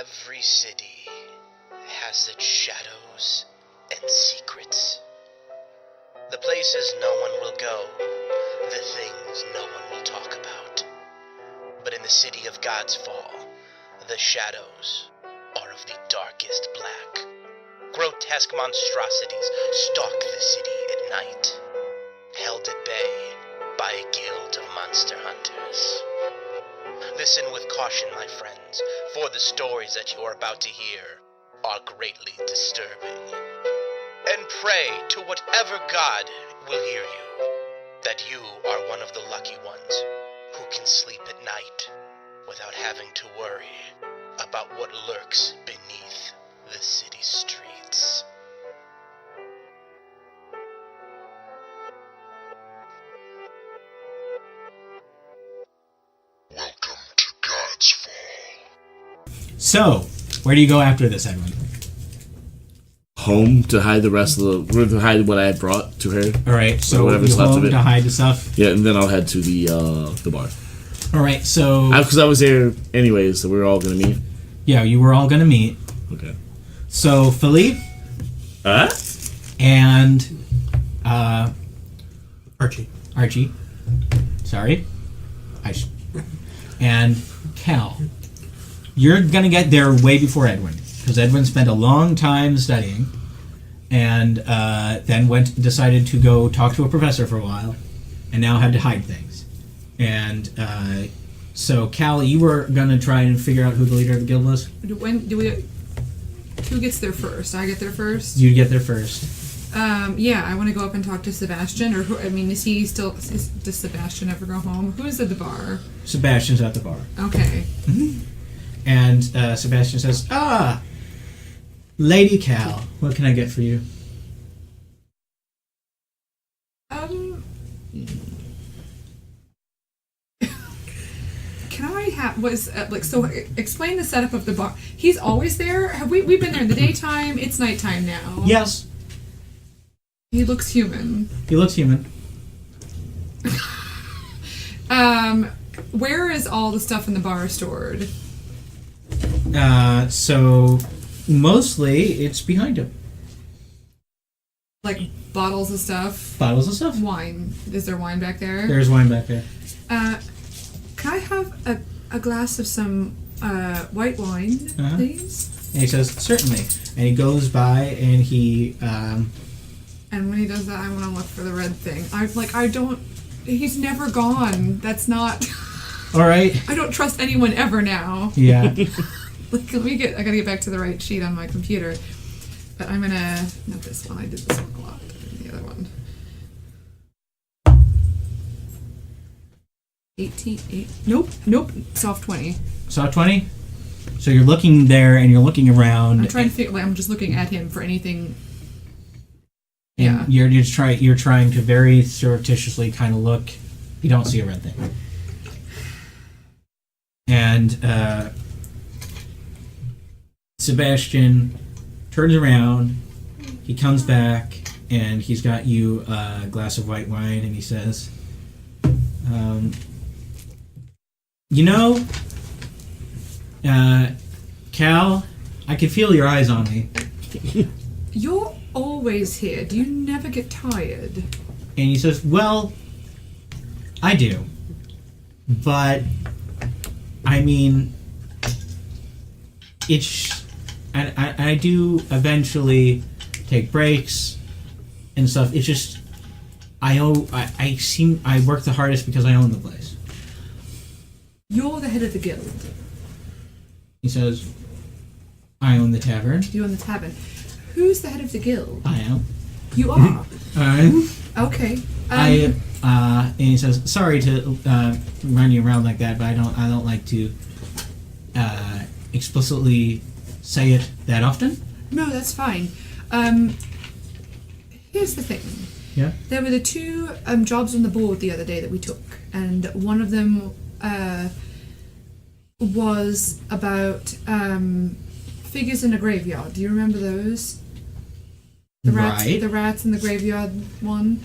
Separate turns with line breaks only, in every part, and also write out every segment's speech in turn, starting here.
Every city has its shadows and secrets. The places no one will go, the things no one will talk about. But in the city of God's fall, the shadows are of the darkest black. Grotesque monstrosities stalk the city at night, held at bay by a guild of monster hunters. Listen with caution, my friends, for the stories that you are about to hear are greatly disturbing. And pray to whatever God will hear you, that you are one of the lucky ones who can sleep at night without having to worry about what lurks beneath the city streets.
Welcome to God's Fall.
So, where do you go after this, Edwin?
Home to hide the rest of to hide what I had brought to her.
All right, so
whatever's
you
left of
home
it.
to hide the stuff.
Yeah, and then I'll head to the bar.
All right, so
Because I was there anyways, so we were all gonna meet.
yeah, you were all gonna meet.
Okay.
So Philippe
Huh?
and
Archie.
Sorry, and Cal. You're gonna get there way before Edwin, because Edwin spent a long time studying, and then decided to go talk to a professor for a while, and now had to hide things. And so Cal, you were gonna try and figure out who the leader of the guild was.
Who gets there first? I get there first.
You get there first.
Yeah, I want to go up and talk to Sebastian. Is he still? Does Sebastian ever go home? Who is at the bar?
Sebastian's at the bar.
Okay.
And Sebastian says, Lady Cal, what can I get for you?
Can I have explain the setup of the bar. He's always there. We've been there in the daytime. It's nighttime now.
Yes.
He looks human.
He looks human.
Where is all the stuff in the bar stored?
So mostly it's behind him.
Like bottles of stuff?
Bottles of stuff.
Wine. Is there wine back there?
There's wine back there.
Can I have a glass of some white wine, please?
And he says, certainly. And he goes by and he...
And when he does that, I want to look for the red thing. He's never gone. That's not...
All right.
I don't trust anyone ever now.
Yeah.
I gotta get back to the right sheet on my computer. But I'm gonna... Not this one. I did this one a lot. The other one. 18... Nope. Soft 20.
Soft 20? So you're looking there and you're looking around.
I'm trying to figure... I'm just looking at him for anything...
And
yeah.
You're trying to very surreptitiously kind of look. You don't see a red thing. And Sebastian turns around. He comes back and he's got you a glass of white wine and he says, Cal, I can feel your eyes on me.
You're always here. Do you never get tired?
And he says, well, I do. But, I mean, and I do eventually take breaks and stuff. It's just, I work the hardest because I own the place.
You're the head of the guild.
He says, I own the tavern.
You own the tavern. Who's the head of the guild?
I am.
You are? Okay.
And he says, sorry to run you around like that, but I don't like to explicitly say it that often.
No, that's fine. Here's the thing.
Yeah?
There were the two jobs on the board the other day that we took, and one of them was about figures in a graveyard. Do you remember those? The rats in the graveyard one.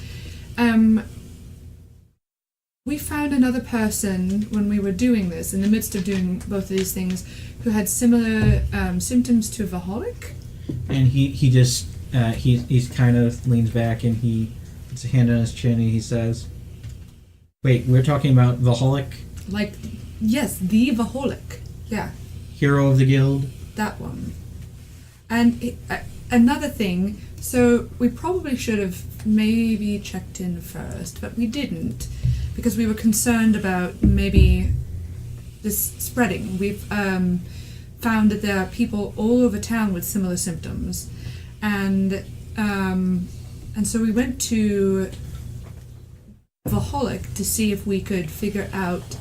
we found another person when we were doing this, in the midst of doing both of these things, who had similar symptoms to Vaholic.
And he just he's kind of leans back and he puts a hand on his chin and he says, "Wait, we're talking about Vaholic,
Like, yes, the Vaholic. Yeah,
hero of the guild."
that one. And another thing, so we probably should have maybe checked in first, but we didn't, because we were concerned about maybe this spreading. We've found that there are people all over town with similar symptoms, and so we went to Vaholic to see if we could figure out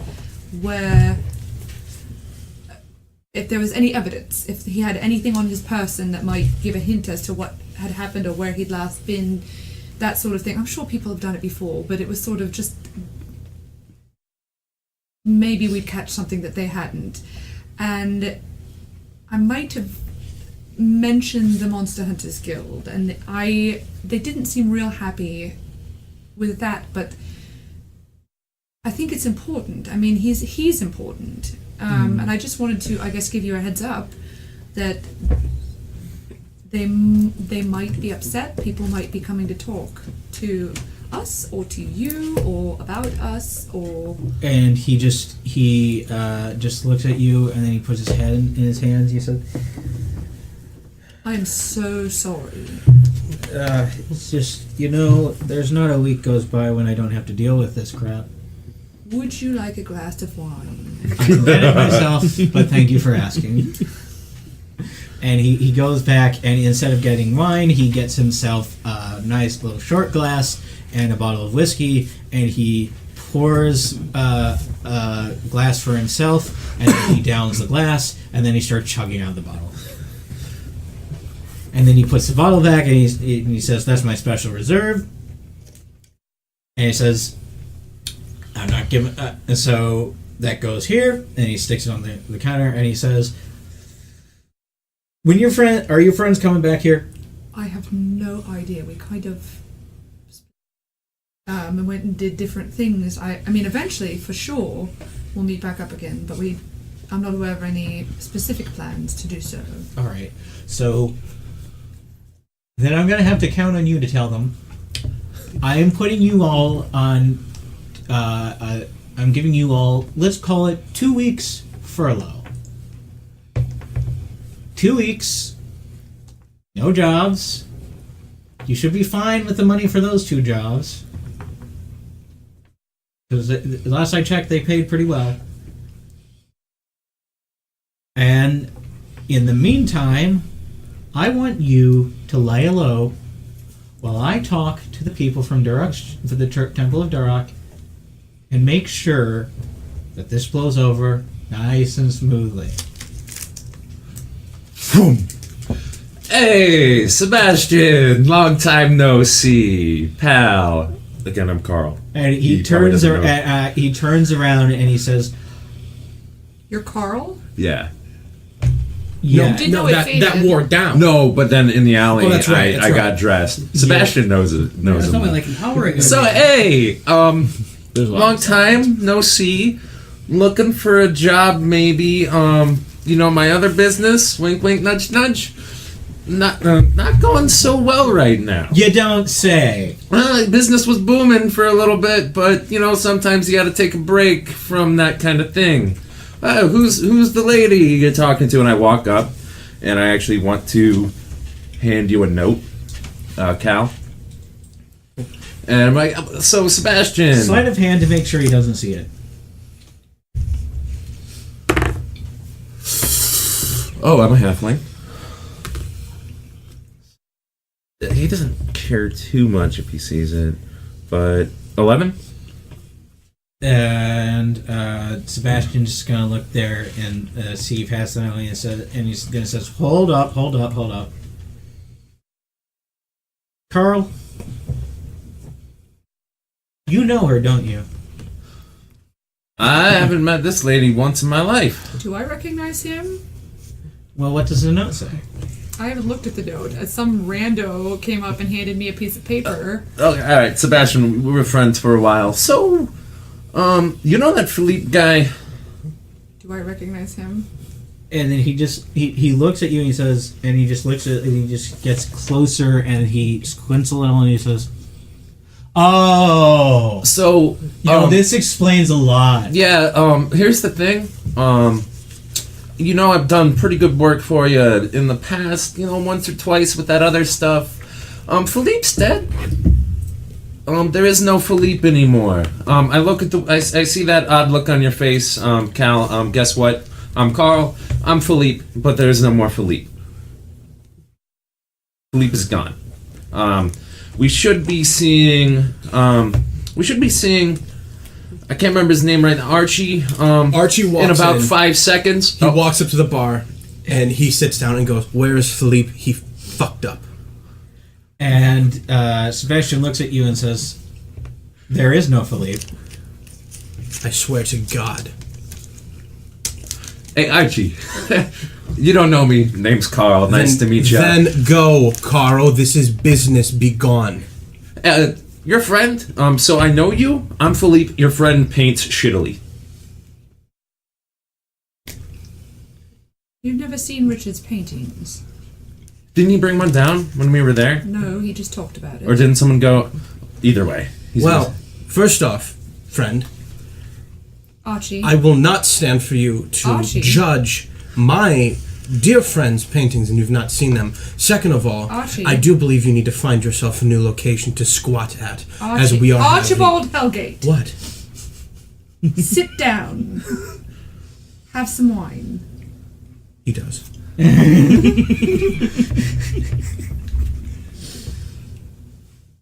if there was any evidence, if he had anything on his person that might give a hint as to what had happened or where he'd last been, that sort of thing. I'm sure people have done it before, but it was sort of just maybe we'd catch something that they hadn't. And I might have mentioned the Monster Hunters Guild, and they didn't seem real happy with that, but I think it's important. I mean, he's important. And I just wanted to, I guess, give you a heads up that they might be upset. People might be coming to talk to us or to you or about us or.
And he just looks at you and then he puts his head in his hands. He said,
I am so sorry.
"It's just, there's not a week goes by when I don't have to deal with this crap.
Would you like a glass of wine?"
I can get it myself, but thank you for asking." And he goes back, and instead of getting wine, he gets himself a nice little short glass and a bottle of whiskey, and he pours a glass for himself, and then he downs the glass, and then he starts chugging out of the bottle. And then he puts the bottle back, and he says, "That's my special reserve." And he says, "I'm not giving..." And so that goes here, and he sticks it on the counter, and he says, "Are your friends coming back here?"
I have no idea. We kind of went and did different things. I mean, eventually, for sure, we'll meet back up again, but I'm not aware of any specific plans to do so.
All right. So then I'm going to have to count on you to tell them. I am putting you all on... I'm giving you all, let's call it 2 weeks furlough. 2 weeks, no jobs. You should be fine with the money for those 2 jobs. Because last I checked, they paid pretty well. And in the meantime, I want you to lay low while I talk to the people from for the Temple of Durok, and make sure that this blows over nice and smoothly.
Hey, Sebastian! Long time no see, pal. Again, I'm Carl.
And he turns around and he says,
You're Carl?
Yeah.
"Yeah,
Didn't know it
that
faded.
wore down.
No, but then in the alley,
Oh, that's right,
I
that's
got
right.
dressed. Sebastian knows it. Knows
It's
him.
only like an hour ago.
So, hey,
There's a lot.
long time no see. Looking for a job, maybe. My other business. Wink, wink, nudge, nudge. Not going so well right now.
you don't say."
Well, business was booming for a little bit, but sometimes you got to take a break from that kind of thing. Who's the lady you're talking to? And I walk up, and I actually want to hand you a note, Cal. And I'm like, "So Sebastian."
Sleight of hand to make sure he doesn't see it.
Oh, I'm a halfling. He doesn't care too much if he sees it, but 11.
And Sebastian's just gonna look there and see past the alley, and he's gonna say, hold up. "Carl, you know her, don't you?"
I haven't met this lady once in my life.
Do I recognize him?
"Well, what does the note say?"
I haven't looked at the note. Some rando came up and handed me a piece of paper.
Okay, all right, Sebastian, we were friends for a while. So, You know that Philippe guy?
Do I recognize him?
And then he looks at you and he says, and he just looks at, and he just gets closer and he squints a little and he says, "Oh,
So,
this explains a lot."
yeah, here's the thing. I've done pretty good work for you in the past, once or twice with that other stuff. Philippe's dead. There is no Philippe anymore. I look at I see that odd look on your face, Cal. Guess what? I'm Carl. I'm Philippe, but there is no more Philippe. Philippe is gone. We should be seeing. I can't remember his name right now. Archie.
Archie walks
in about
in.
5 seconds.
He walks up to the bar, and he sits down and goes, "Where is Philippe? He fucked up."
And Sebastian looks at you and says, "There is no Philippe."
I swear to God.
Hey, Archie. You don't know me. Name's Carl. Nice to meet you.
Then go, Carl. This is business. Be gone.
Your friend? So I know you. I'm Philippe. Your friend paints shittily.
You've never seen Richard's paintings?
Didn't he bring one down when we were there?
No, he just talked about it.
Or didn't someone go? Either way.
Well, first off, friend,
Archie.
I will not stand for you to
Archie.
judge my dear friend's paintings and you've not seen them. Second of all,
Archie.
I do believe you need to find yourself a new location to squat at,
Archie.
as we are.
Archibald Hellgate.
What?
Sit down. Have some wine.
He does.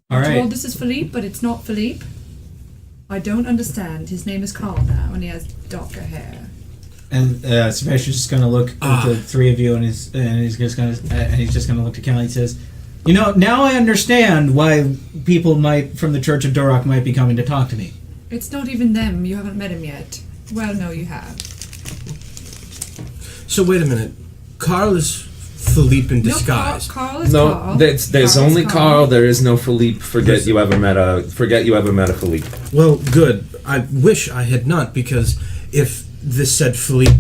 All right.
Well, this is Philippe, but it's not Philippe. I don't understand. His name is Carl now, and he has darker hair.
And Sebastian's just gonna look at the three of you, and he's just gonna look to Kelly. And says, now I understand why people from the Church of Dorok might be coming to talk to me."
It's not even them. You haven't met him yet. Well, no, you have.
So wait a minute. Carl is Philippe in disguise.
No, Carl is
No,
Carl.
there's
Carl
only
is
Carl. There is no Philippe. Forget you ever met a Philippe.
Well, good. I wish I had not, because if said Philippe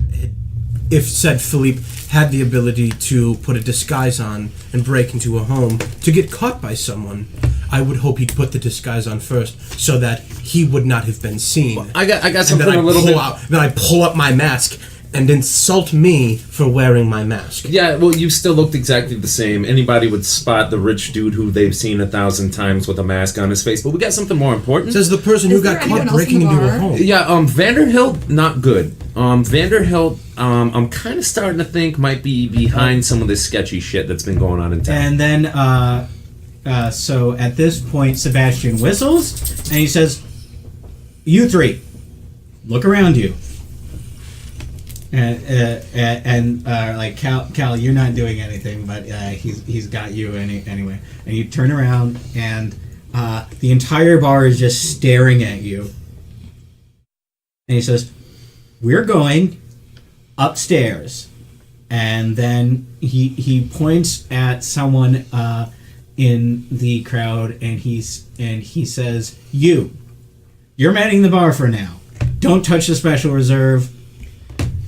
had the ability to put a disguise on and break into a home to get caught by someone, I would hope he'd put the disguise on first so that he would not have been seen.
I got
and
something
then
a little bit.
Then I pull up my mask and insult me for wearing my mask.
Yeah, well, you still looked exactly the same. Anybody would spot the rich dude who they've seen 1,000 times with a mask on his face. But we got something more important.
Says the person
Is
who got
there anyone
caught
else
breaking
in the
into a
bar?
home.
Yeah, Vanderhilt, not good. Vanderhilt, I'm kind of starting to think might be behind some of this sketchy shit that's been going on in town.
And then, so at this point, Sebastian whistles, and he says, "You three, look around you." And like Cal, you're not doing anything, but he's got you anyway. And you turn around, and the entire bar is just staring at you. And he says, "We're going upstairs." And then he points at someone in the crowd, and he says, "You're manning the bar for now. Don't touch the special reserve."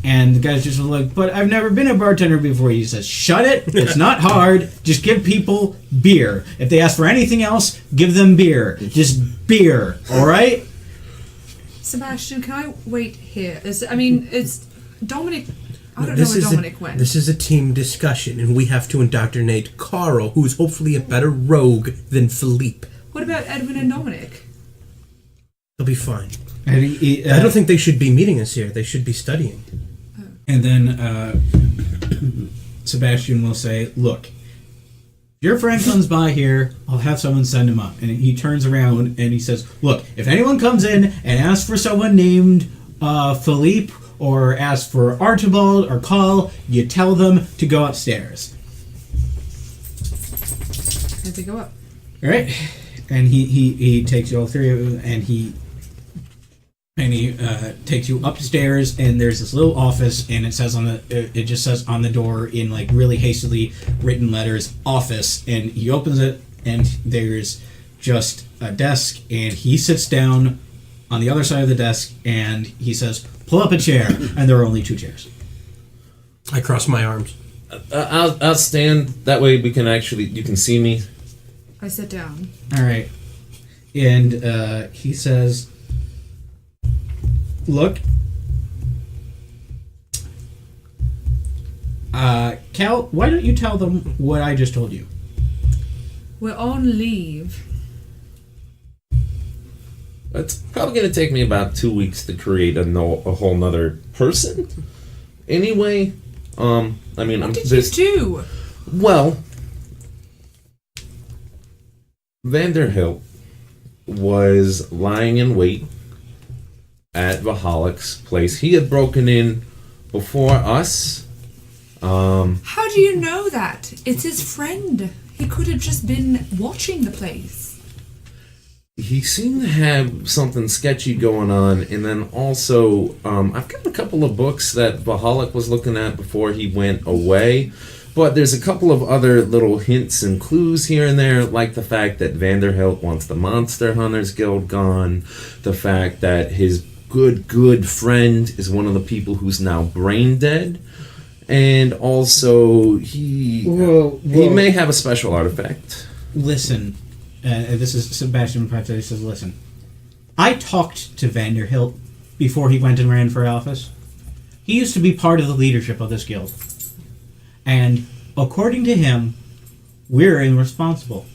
And the guy's just like, "But I've never been a bartender before." He says, "Shut it. It's not hard. Just give people beer. If they ask for anything else, give them beer. Just beer. All right?"
Sebastian, can I wait here? It's Dominic. I don't know
This
where
is
Dominic went.
This is a team discussion, and we have to indoctrinate Carl, who's hopefully a better rogue than Philippe.
What about Edwin and Dominic?
He'll be fine.
And
I don't think they should be meeting us here. They should be studying.
And then Sebastian will say, "Look, if your friend comes by here, I'll have someone send him up." And he turns around and he says, "Look, if anyone comes in and asks for someone named Philippe or asks for Archibald or Carl, you tell them to go upstairs."
As they go up.
All right? And he takes you all three of you, and he takes you upstairs, and there's this little office, and it just says on the door in like really hastily written letters, "Office." And he opens it, and there's just a desk, and he sits down on the other side of the desk, and he says, "Pull up a chair," and there are only 2 chairs.
I cross my arms.
I'll stand. That way we can you can see me.
I sit down.
All right. And he says, "Look, Cal, why don't you tell them what I just told you?"
We're on leave.
It's probably going to take me about 2 weeks to create a whole nother person. Anyway, I mean,
What did you do?
Well, Vanderhilt was lying in wait at Vahalik's place. He had broken in before us.
How do you know that? It's his friend. He could have just been watching the place.
He seemed to have something sketchy going on, and then also, I've got a couple of books that Vahalik was looking at before he went away, but there's a couple of other little hints and clues here and there, like the fact that Vanderhilt wants the Monster Hunters Guild gone, the fact that his good friend is one of the people who's now brain dead, and also he may have a special artifact.
Listen, this is Sebastian Pate. He says, "Listen, I talked to Vanderhilt before he went and ran for office. He used to be part of the leadership of this guild. And according to him, we're irresponsible.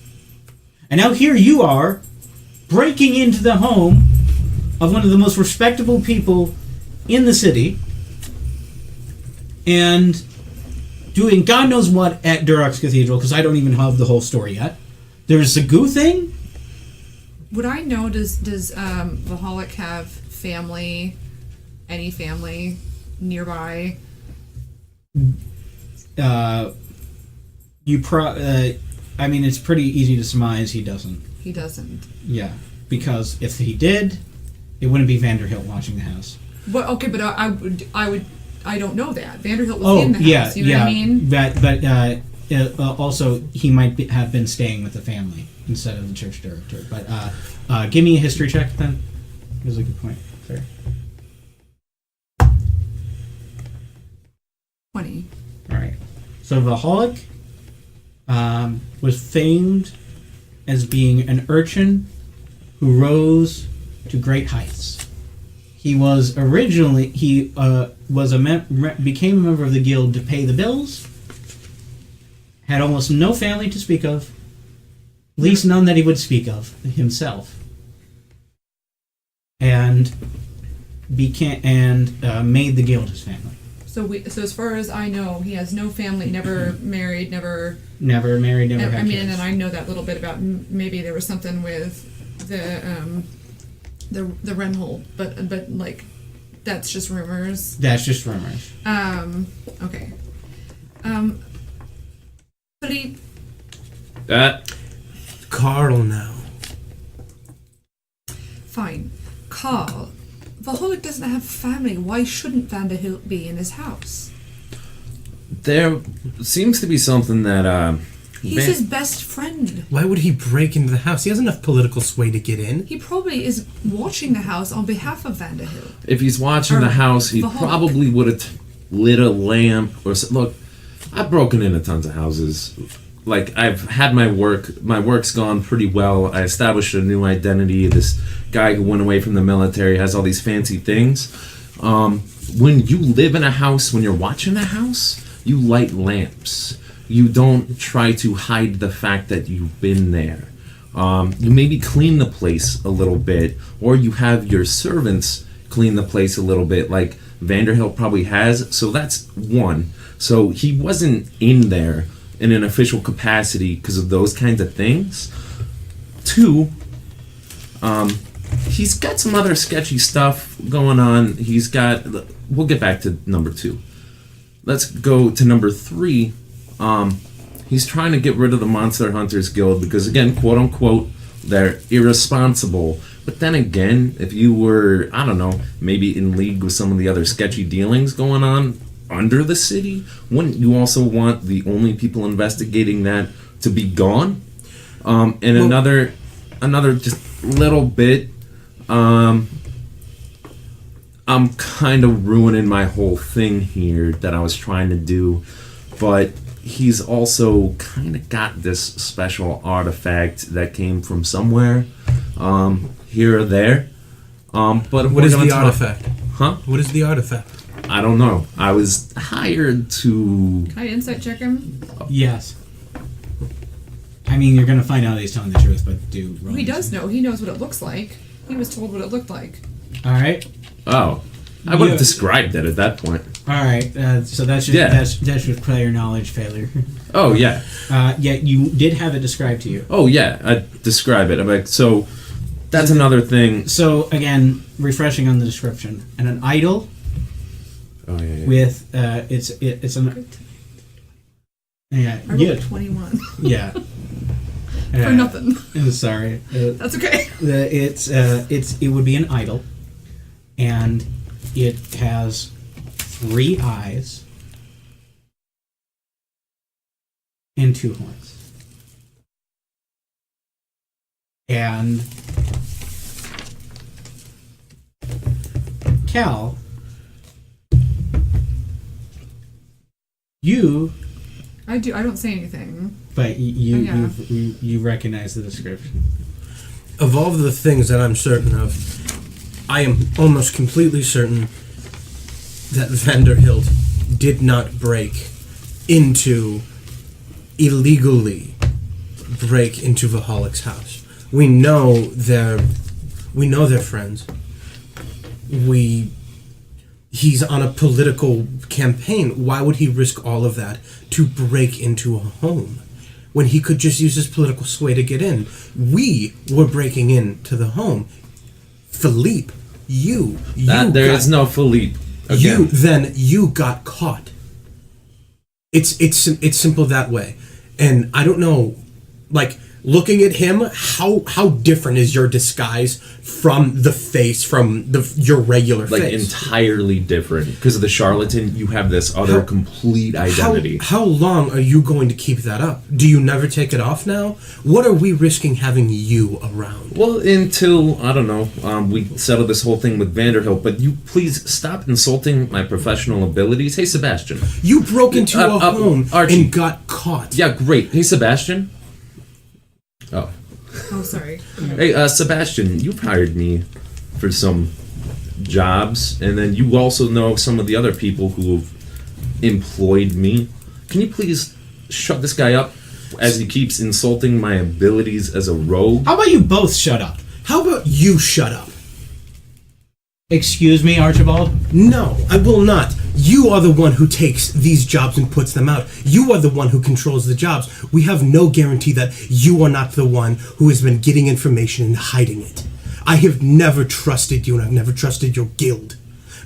And now here you are, breaking into the home of one of the most respectable people in the city, and doing God knows what at Durok's Cathedral, because I don't even have the whole story yet. There's the goo thing."
Would I know, does Vahalik have family, any family nearby?
I mean, it's pretty easy to surmise he doesn't.
He doesn't.
Yeah, because if he did, it wouldn't be Vanderhilt watching the house.
But okay, but I don't know that. Vanderhilt was in the house, you know what I mean?
But also, he might have been staying with the family instead of the church director. But give me a history check, then. That's a good point. Fair.
20.
All right. So Vahalik was famed as being an urchin who rose to great heights. He was originally became a member of the guild to pay the bills. Had almost no family to speak of, least none that he would speak of himself, and made the guild his family.
So as far as I know, he has no family, never married, never
had
I mean,
kids.
and I know that little bit about maybe there was something with the Renhold, but like that's just rumors.
That's just rumors.
Okay. Philippe,
Carl now.
fine. Carl, Vahalik doesn't have family. Why shouldn't Vanderhilt be in his house?
There seems to be something that
He's his best friend.
Why would he break into the house? He has enough political sway to get in.
He probably is watching the house on behalf of Vanderhilt.
if he's watching
Or
the house, he
Vahalik.
probably would have lit a lamp or look. I've broken into tons of houses. Like I've had my work's gone pretty well. I established a new identity. This guy who went away from the military has all these fancy things. When you live in a house, when you're watching a house, you light lamps. You don't try to hide the fact that you've been there. You maybe clean the place a little bit, or you have your servants clean the place a little bit, like Vanderhilt probably has. So that's one. So he wasn't in there in an official capacity because of those kinds of things. Two, he's got some other sketchy stuff going on. We'll get back to number 2. Let's go to number 3. He's trying to get rid of the Monster Hunters Guild because, again, quote unquote, they're irresponsible. But then again, if you were, I don't know, maybe in league with some of the other sketcy dealings going on under the city, wouldn't you also want the only people investigating that to be gone? Another just little bit, I'm kind of ruining my whole thing here that I was trying to do, but he's also kind of got this special artifact that came from somewhere, here or there. But
What is the artifact?
Huh?
What is the artifact?
I don't know. I was hired to.
Can I insight check him?
Yes. I mean, you're going to find out he's telling the truth, but do roll.
He does know. He knows what it looks like. He was told what it looked like.
All right.
Oh, I would
Yeah.
have described it at that point.
All right. So that's just,
Yeah.
that's your player knowledge failure.
Oh yeah.
Yeah, you did have it described to you.
Oh yeah. I describe it. I'm like, so that's another thing.
So again, refreshing on the description, and an idol
Oh yeah.
with it's an yeah
I rolled
yeah
a 21.
yeah.
For nothing.
Sorry.
That's okay.
It would be an idol, and it has 3 eyes and 2 horns. And Cal, you,
I don't say anything.
but you
Oh, yeah.
you recognize the description.
Of all the things that I'm certain of, I am almost completely certain that Vanderhilt did not illegally break into Vahalik's house. We know they're friends. He's on a political campaign. Why would he risk all of that to break into a home when he could just use his political sway to get in? We were breaking into the home. Philippe,
There is no Philippe. Again.
You got caught. It's simple that way. And I don't know, like, looking at him, how different is your disguise from the face, from your regular
Like
face?
entirely different. Because of the charlatan, you have this other complete identity.
How long are you going to keep that up? Do you never take it off now? What are we risking having you around?
Well, until, I don't know, we settle this whole thing with Vanderhilt, but you please stop insulting my professional abilities. Hey, Sebastian.
You broke into a home
Archie.
and got caught.
Yeah, great. Hey, Sebastian. Oh.
Oh, sorry.
Hey, Sebastian, you've hired me for some jobs, and then you also know some of the other people who have employed me. Can you please shut this guy up as he keeps insulting my abilities as a rogue?
How about you both shut up?
How about you shut up?
Excuse me, Archibald?
No, I will not. You are the one who takes these jobs and puts them out. You are the one who controls the jobs. We have no guarantee that you are not the one who has been getting information and hiding it. I have never trusted you, and I've never trusted your guild.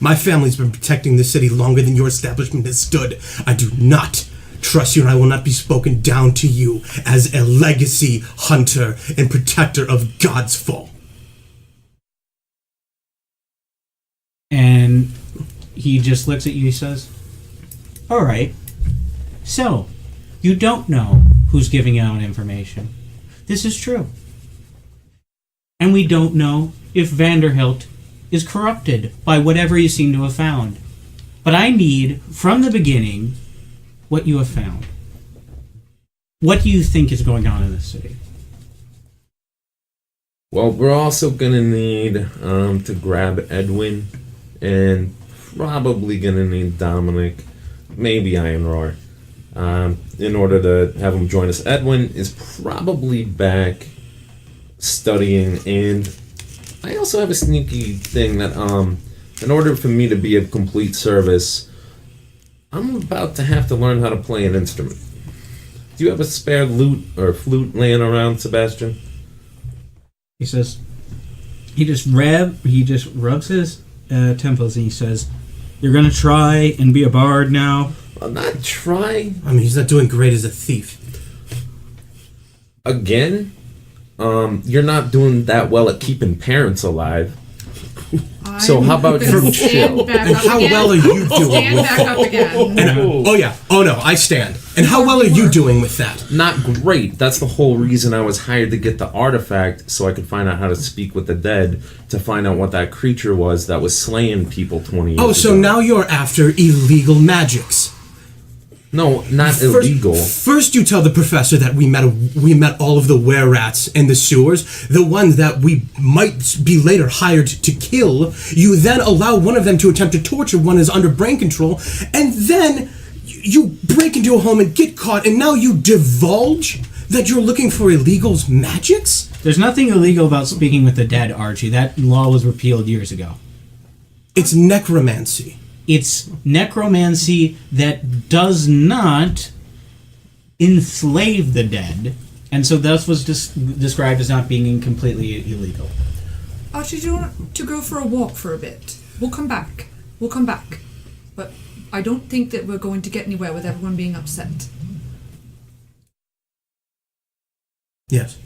My family's been protecting the city longer than your establishment has stood. I do not trust you, and I will not be spoken down to you as a legacy hunter and protector of God's fall.
And he just looks at you, he says, all right, so you don't know who's giving out information. This is true. And we don't know if Vanderhilt is corrupted by whatever you seem to have found. But I need, from the beginning, what you have found. What do you think is going on in this city?
Well, we're also gonna need to grab Edwin, and probably gonna need Dominic, maybe Iron Roar, in order to have him join us. Edwin is probably back studying, and I also have a sneaky thing that in order for me to be of complete service, I'm about to have to learn how to play an instrument. Do you have a spare lute or flute laying around, Sebastian?
He says, he just rubs his temples and he says, you're gonna try and be a bard now?
I'm not try.
I mean, he's not doing great as a thief.
Again, you're not doing that well at keeping parents alive. So how about
I'm gonna
you
stand
chill?
back
And
up
how
again.
well are you doing
Stand
with
back up again.
Oh yeah. Oh no, I stand. And how well are you doing with that?
Not great. That's the whole reason I was hired to get the artifact, so I could find out how to speak with the dead, to find out what that creature was that was slaying people 20 years ago.
Oh, so now you're after illegal magics.
No, not illegal.
First, you tell the professor that we met all of the were-rats in the sewers, the ones that we might be later hired to kill. You then allow one of them to attempt to torture one is under brain control, and then you break into a home and get caught, and now you divulge that you're looking for illegals' magics?
There's nothing illegal about speaking with the dead, Archie. That law was repealed years ago.
It's necromancy.
It's necromancy that does not enslave the dead, and so thus was described as not being completely illegal.
Archie, do you want to go for a walk for a bit? We'll come back. But I don't think that we're going to get anywhere with everyone being upset.
Yes.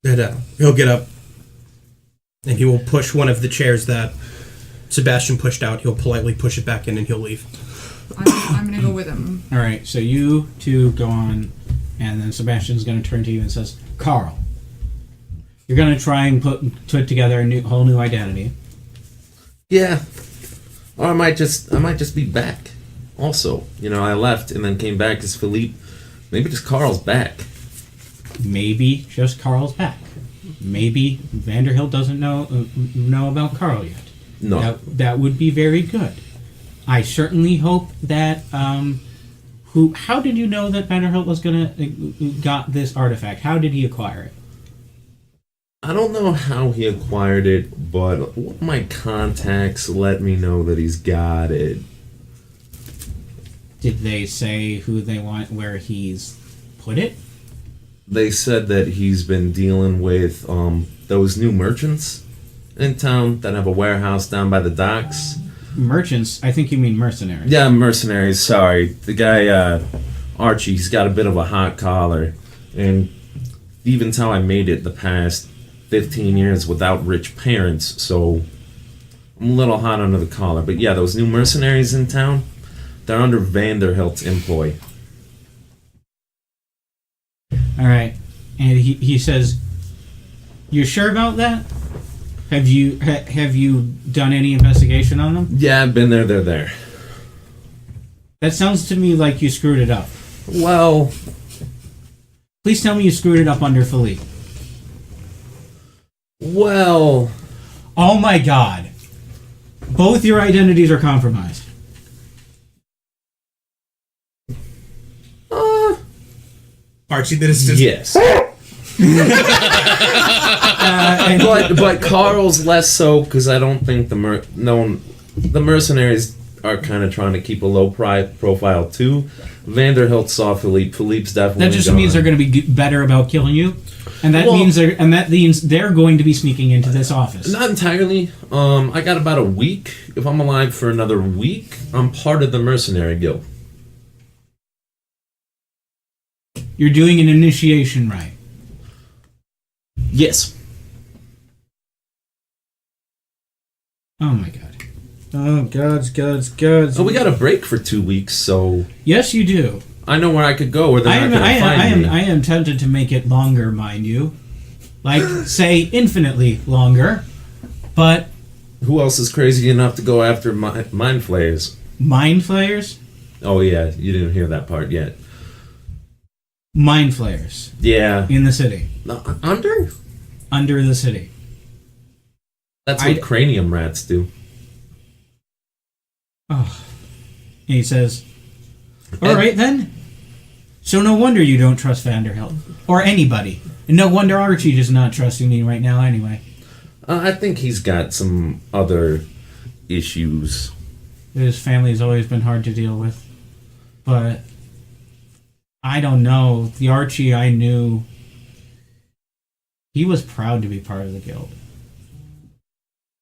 And he'll get up, and he will push one of the chairs that Sebastian pushed out. He'll politely push it back in, and he'll leave.
I'm going to go with him.
All right, so you two go on, and then Sebastian's going to turn to you and says, "Carl, you're going to try and put together a whole new identity."
Yeah. Or I might just be back. Also, I left and then came back as Philippe. Maybe just Carl's back.
Maybe just Carl's back. Maybe Vanderhilt doesn't know about Carl yet.
No.
That would be very good. I certainly hope that. How did you know that Vanderhilt was got this artifact? How did he acquire it?
I don't know how he acquired it, but one of my contacts let me know that he's got it.
Did they say who they want, where he's put it?
They said that he's been dealing with those new merchants in town that have a warehouse down by the docks.
Merchants? I think you mean mercenaries.
Yeah, mercenaries, sorry. The guy, Archie, he's got a bit of a hot collar. And even how I made it the past 15 years without rich parents, so I'm a little hot under the collar. But yeah, those new mercenaries in town, they're under Vanderhilt's employ.
All right, and he says, "You're sure about that? Have you done any investigation on them?"
Yeah, I've been there, they're there.
That sounds to me like you screwed it up.
Well,
Please tell me you screwed it up under Philippe.
well,
Oh my god. Both your identities are compromised.
Archie, that is just...
yes.
And
But Carl's less so, because I don't think the mercenaries are kind of trying to keep a low profile too. Vanderhilt saw Philippe. Philippe's definitely
that just
gone.
means they're going to be better about killing you, and that means they're going to be sneaking into this office.
Not entirely. I got about a week. If I'm alive for another week, I'm part of the mercenary guild.
You're doing an initiation rite.
Yes.
Oh my god. Oh gods.
So we got a break for 2 weeks, so
Yes, you do.
I know where I could go where they're not going to find me.
I am tempted to make it longer, mind you. Like, say, infinitely longer. But
Who else is crazy enough to go after mind flayers?
mind flayers?
Oh yeah, you didn't hear that part yet.
Mind flayers.
Yeah.
In the city.
Under?
Under the city.
That's what cranium rats do.
Oh. And he says, alright then. So no wonder you don't trust Vanderhilt. Or anybody. And no wonder Archie is not trusting me right now anyway.
I think he's got some other issues.
His family's always been hard to deal with. But I don't know. The Archie I knew, he was proud to be part of the guild.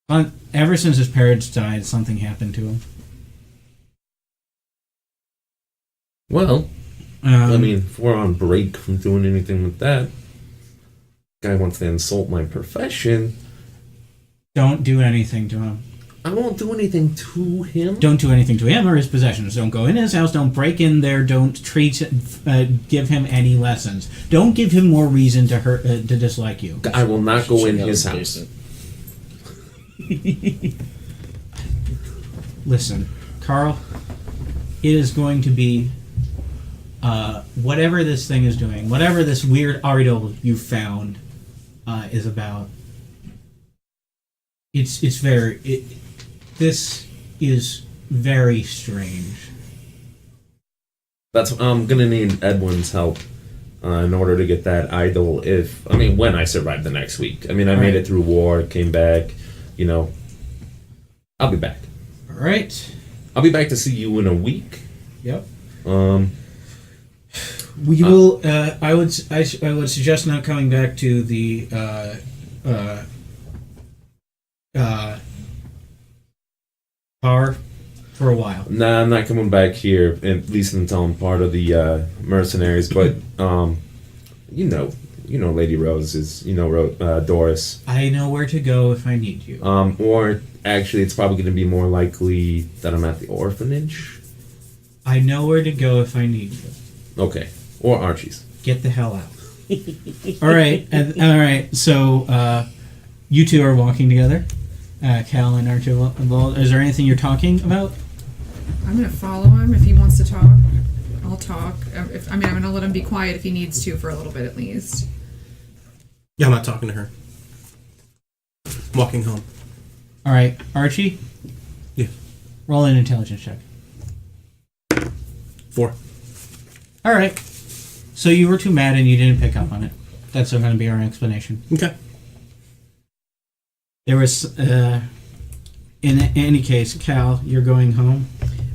But ever since his parents died, something happened to him.
Well, I mean, if we're on break from doing anything with that, guy wants to insult my profession.
Don't do anything to him.
I won't do anything to him.
Don't do anything to him or his possessions. Don't go in his house. Don't break in there. Don't give him any lessons. Don't give him more reason to dislike you.
I will not go in
Check out
his
the
house.
basement.
Listen, Carl, it is going to be whatever this thing is doing, whatever this weird idol you found is about. This is very strange.
I'm gonna need Edwin's help in order to get that idol. When I survive the next week. I made
Right.
it through war, came back. I'll be back.
All right.
I'll be back to see you in a week.
Yep.
We
You will. I would suggest not coming back to the bar for a while.
Nah, I'm not coming back here, at least until I'm part of the mercenaries. But Lady Rose is Doris.
I know where to go if I need you.
Or actually, it's probably going to be more likely that I'm at the orphanage.
I know where to go if I need you.
Okay, or Archie's.
Get the hell out. All right. So you two are walking together. Cal and Archibald. Is there anything you're talking about?
I'm gonna follow him if he wants to talk. I'll talk. I'm gonna let him be quiet if he needs to for a little bit at least.
Yeah, I'm not talking to her. I'm walking home.
All right, Archie.
Yeah.
Roll an intelligence check.
4.
All right. So you were too mad and you didn't pick up on it. That's going to be our explanation.
Okay.
There was, in any case, Cal, you're going home.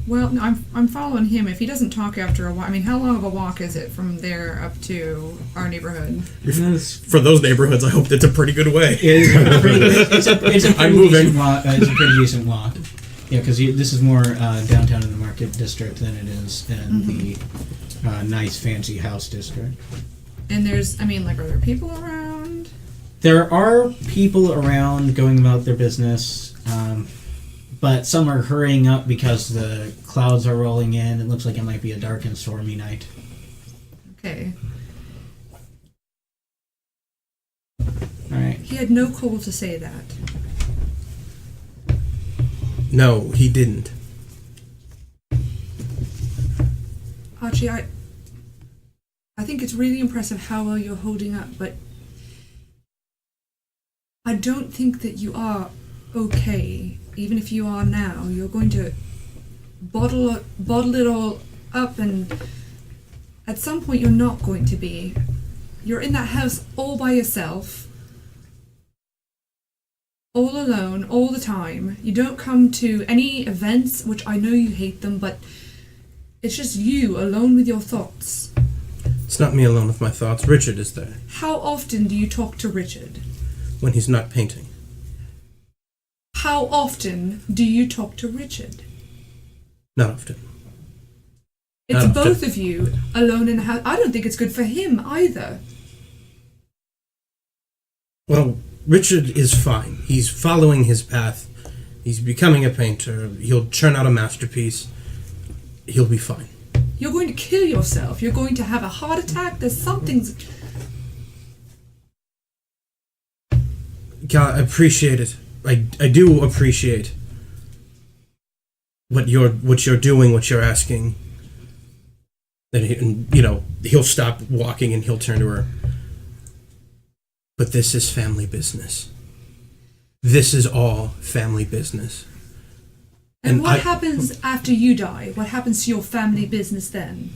Well, no, I'm following him. If he doesn't talk after a while, how long of a walk is it from there up to our neighborhood?
For those neighborhoods, I hope it's a pretty good way.
It's a pretty
I'm moving.
decent walk. It's a pretty decent walk. Yeah, because this is more downtown in the market district than it is in the nice fancy house district.
And there's, are there people around?
There are people around going about their business, but some are hurrying up because the clouds are rolling in. It looks like it might be a dark and stormy night.
Okay.
All right.
He had no call to say that.
No, he didn't.
Archie, I think it's really impressive how well you're holding up, but I don't think that you are okay. Even if you are now, you're going to bottle it all up, and at some point you're not going to be. You're in that house all by yourself, all alone, all the time. You don't come to any events, which I know you hate them, but it's just you alone with your thoughts.
It's not me alone with my thoughts. Richard is there.
How often do you talk to Richard?
When he's not painting.
How often do you talk to Richard?
Not often.
It's
Not
both
often.
of you alone in the house. I don't think it's good for him either.
Well, Richard is fine. He's following his path. He's becoming a painter. He'll churn out a masterpiece. He'll be fine.
You're going to kill yourself. You're going to have a heart attack. There's something's...
God, I appreciate it. I do appreciate what you're doing, what you're asking. And he'll stop walking and he'll turn to her. But this is family business. This is all family business.
And what happens after you die? What happens to your family business then?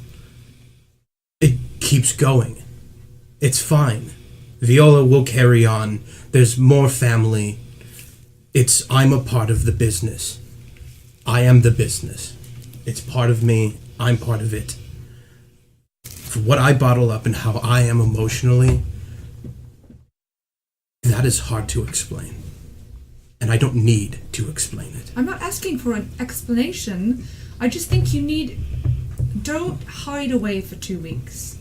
It keeps going. It's fine. Viola will carry on. There's more family. I'm a part of the business. I am the business. It's part of me. I'm part of it. For what I bottle up and how I am emotionally, that is hard to explain. And I don't need to explain it.
I'm not asking for an explanation. I just think you need... Don't hide away for 2 weeks.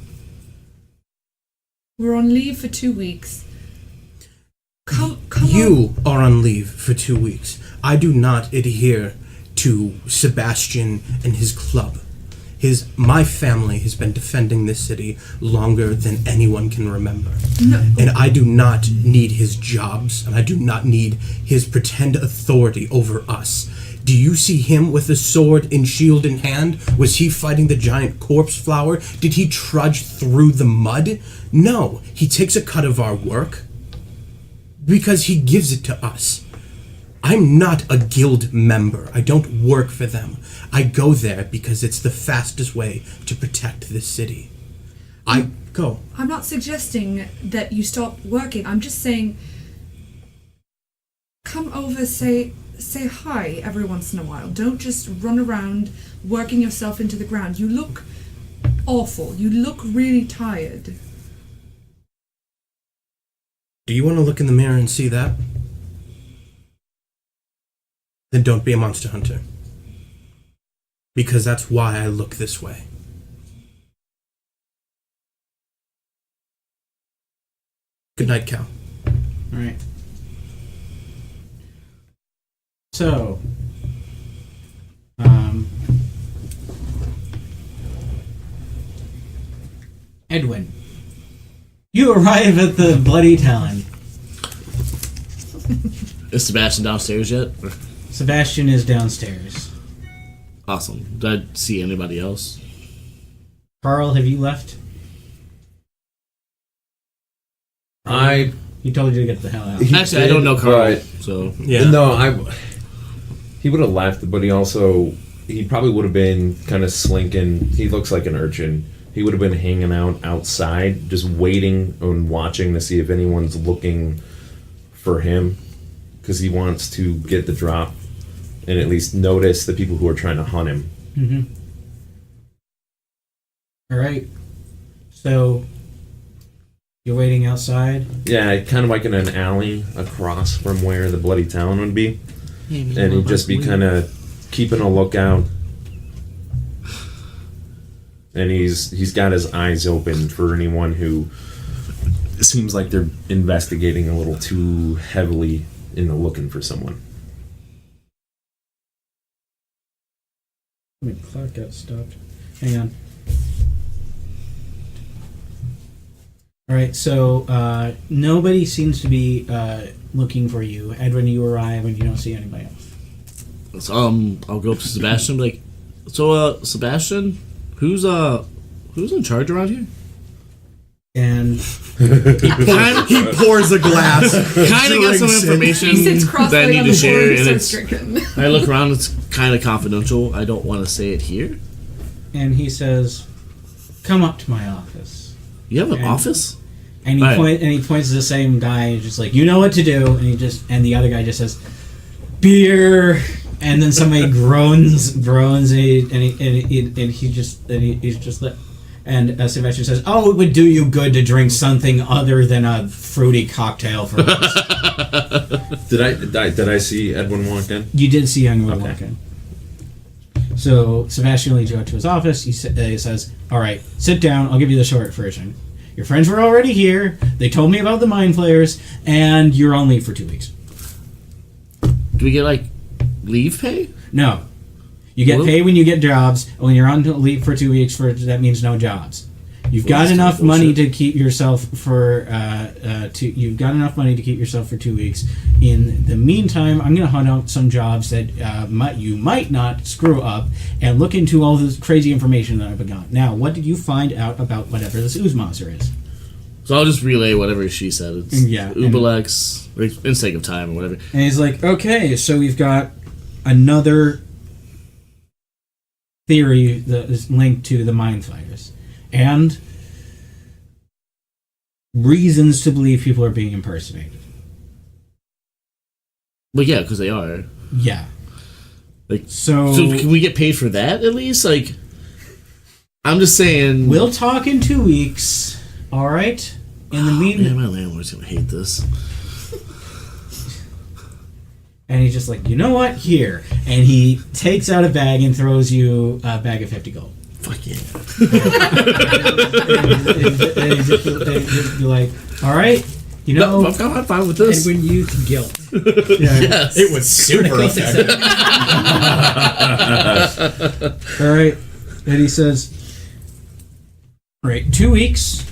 We're on leave for 2 weeks. Come
You are on leave for 2 weeks. I do not adhere to Sebastian and his club. My family has been defending this city longer than anyone can remember.
No.
And I do not need his jobs, and I do not need his pretend authority over us. Do you see him with a sword and shield in hand? Was he fighting the giant corpse flower? Did he trudge through the mud? No, he takes a cut of our work because he gives it to us. I'm not a guild member. I don't work for them. I go there because it's the fastest way to protect this city. Go.
I'm not suggesting that you stop working. I'm just saying, come over, say hi every once in a while. Don't just run around working yourself into the ground. You look awful. You look really tired.
Do you want to look in the mirror and see that? Then don't be a monster hunter. Because that's why I look this way. Good night, Cal.
Alright. So, Edwin, you arrive at the Bloody Talon.
Is Sebastian downstairs yet?
Sebastian is downstairs.
Awesome. Did I see anybody else?
Carl, have you left? He told you to get the hell out.
Actually, I don't know Carl,
but-
so...
Yeah.
No, he would have left, but he probably would have been kind of slinking. He looks like an urchin. He would have been hanging out outside, just waiting and watching to see if anyone's looking for him, because he wants to get the drop and at least notice the people who are trying to hunt him.
Mm-hmm. Alright. So, you're waiting outside?
Yeah, kind of like in an alley across from where the Bloody Talon would be. And he'd just be kind of keeping a lookout. And he's got his eyes open for anyone who seems like they're investigating a little too heavily into looking for someone.
My clock got stopped. Hang on. Alright, so nobody seems to be looking for you. Edwin, you arrive and you don't see anybody else.
So, I'll go up to Sebastian and be like, so, Sebastian, who's in charge around here?
And
He pours a glass.
Kind of got some information
He sits
that I
cross-legged
need
on
to
the floor
share,
and
and
starts
it's...
drinking.
I look around, it's kind of confidential. I don't want to say it here.
and he says, "Come up to my office."
You have an
And-
office?
And he
Right.
he points to the same guy, just like, "You know what to do." And the other guy just says, "Beer." And then somebody groans, and Sebastian says, "Oh, it would do you good to drink something other than a fruity cocktail for us."
Did I see Edwin walk in?
You did see Youngwood
Okay.
walk in. So Sebastian leads you out to his office. He says, "All right, sit down. I'll give you the short version. Your friends were already here. They told me about the mind flayers, and you're on leave for 2 weeks."
Do we get, like, leave pay?
No. You get
Well-
paid when you get jobs, and when you're on leave for 2 weeks, that means no jobs. You've got
that's
enough
kinda
money
bullshit.
to keep yourself for you've got enough money to keep yourself for 2 weeks. In the meantime, I'm going to hunt out some jobs that you might not screw up, and look into all this crazy information that I've got. Now, what did you find out about whatever this ooze monster is?
So I'll just relay whatever she said. It's
Yeah,
Oblex, in sake of time or whatever.
And he's like, "Okay, so we've got another theory that is linked to the mind flayers, and reasons to believe people are being impersonated."
But yeah, because they are.
Yeah.
Like,
So,
so can we get paid for that at least? Like, I'm just saying.
we'll talk in 2 weeks. All right. In the
Man,
meantime,
my landlord's gonna hate this.
and he's just like, "You know what? Here," and he takes out a bag and throws you a bag of 50 gold.
Fuck yeah.
And he's just like, "All right." You know,
I'm fine with this.
Edwin Youth Guilt.
Yes.
It was super effective.
all right. And he says, all right, 2 weeks.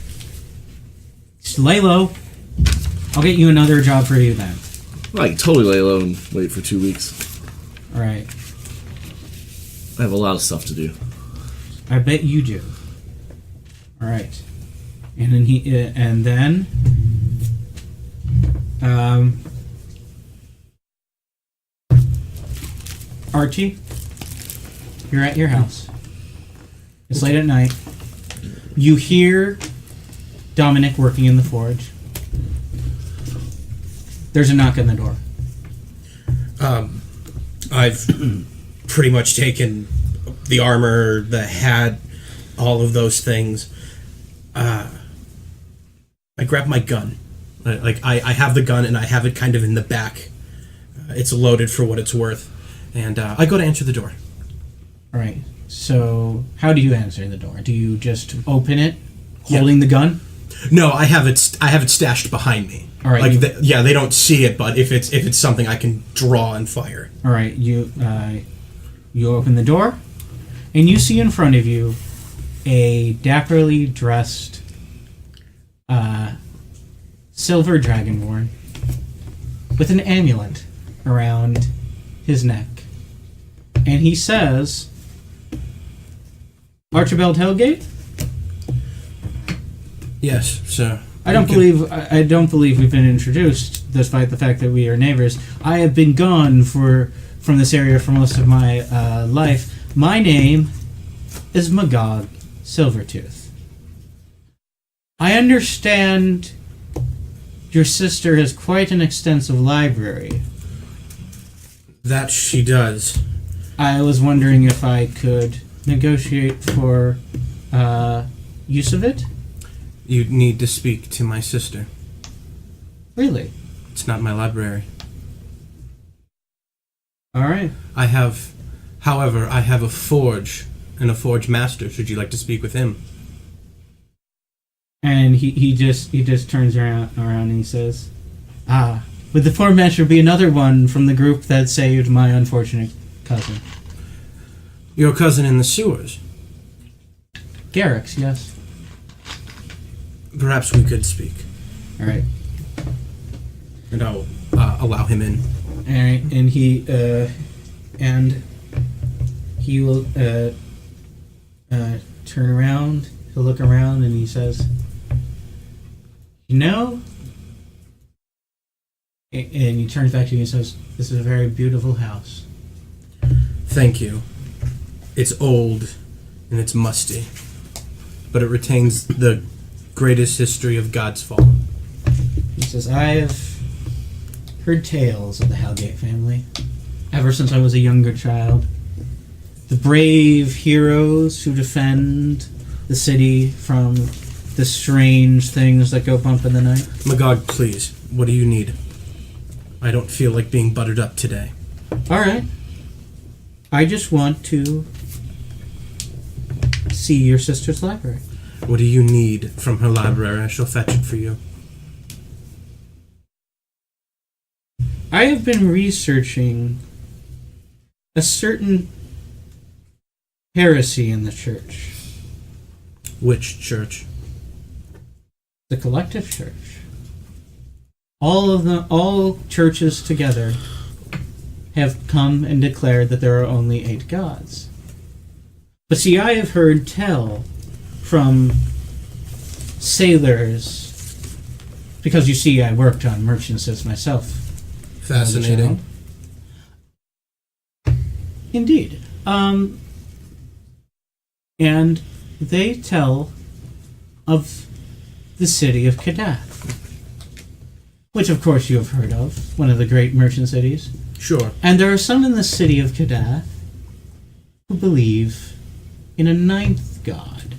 Just lay low. I'll get you another job for you then.
I can totally lay low and wait for 2 weeks.
All right.
I have a lot of stuff to do.
I bet you do. All right. And then Archie, you're at your house. It's late at night. You hear Dominic working in the forge. There's a knock on the door.
I've pretty much taken the armor, the hat, all of those things. I grab my gun. I have the gun and I have it kind of in the back. It's loaded for what it's worth. And I go to answer the door.
All right. So, how do you answer the door? Do you just open it, holding the gun?
No, I have it stashed behind me.
All right.
They don't see it, but if it's something I can draw and fire.
All right. You open the door, and you see in front of you a dapperly dressed silver dragonborn with an amulet around his neck, and he says, "Archibald Hellgate."
Yes, sir.
I don't believe we've been introduced, despite the fact that we are neighbors. I have been gone from this area for most of my life. My name is Magog Silvertooth. I understand your sister has quite an extensive library.
That she does.
I was wondering if I could negotiate for use of it.
You need to speak to my sister.
Really?
It's not my library.
All right.
However, I have a forge and a forge master. Should you like to speak with him?
And he just turns around and he says, would the forge master be another one from the group that saved my unfortunate cousin?
Your cousin in the sewers?
Garrick's, yes.
Perhaps we could speak.
All right.
And I'll allow him in.
All right, and he will turn around. He'll look around and he says, "You know," and he turns back to you and says, "This is a very beautiful house."
Thank you. It's old and it's musty, but it retains the greatest history of God's fall.
He says, "I have heard tales of the Hellgate family ever since I was a younger child. The brave heroes who defend the city from the strange things that go bump in the night."
Magog, please, what do you need? I don't feel like being buttered up today.
All right. I just want to see your sister's library.
What do you need from her library? I shall fetch it for you.
I have been researching a certain heresy in the church.
Which church?
The collective church. All churches together have come and declared that there are only 8 gods. But see, I have heard tell from sailors, because you see, I worked on merchant ships myself.
Fascinating.
Indeed. And they tell of the city of Kadath, which of course you have heard of, one of the great merchant cities.
Sure.
And there are some in the city of Kadath who believe in a 9th god.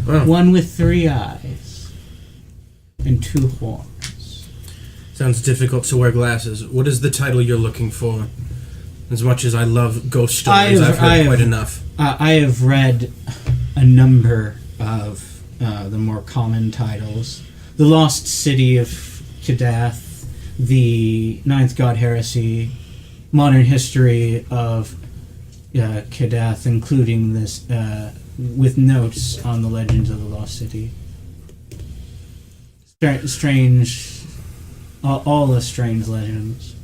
Well,
One with 3 eyes and 2 horns.
sounds difficult to wear glasses. What is the title you're looking for? As much as I love ghost stories, I've heard quite enough.
I have read a number of the more common titles. the lost city of Kadath, the Ninth God Heresy, modern history of Kadath, including this, with notes on the legends of the lost city. Strange, all the strange legends.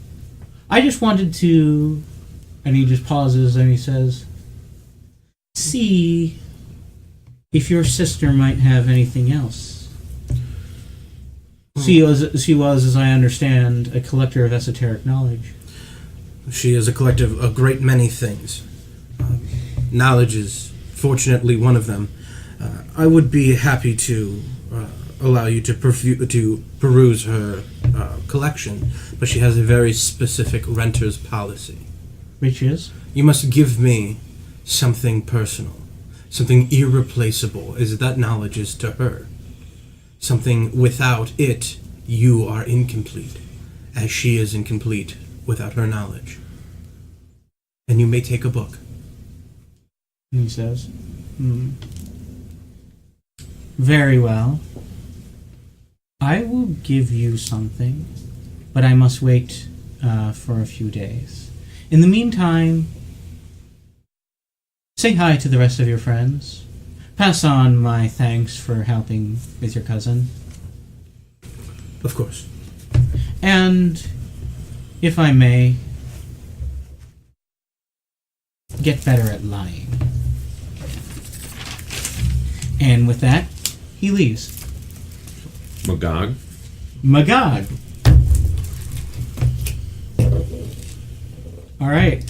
I just wanted to, and he just pauses and he says, see if your sister might have anything else. She was, as I understand, a collector of esoteric knowledge.
She is a collector of a great many things. Knowledge is fortunately one of them. I would be happy to allow you to peruse her collection, but she has a very specific renter's policy.
Which is?
You must give me something personal, something irreplaceable, as that knowledge is to her. Something without it, you are incomplete, as she is incomplete without her knowledge. And you may take a book.
And he says, very well. I will give you something, but I must wait for a few days. In the meantime, say hi to the rest of your friends. Pass on my thanks for helping with your cousin.
Of course.
And, if I may, get better at lying. And with that, he leaves.
Magog.
Magog. All right.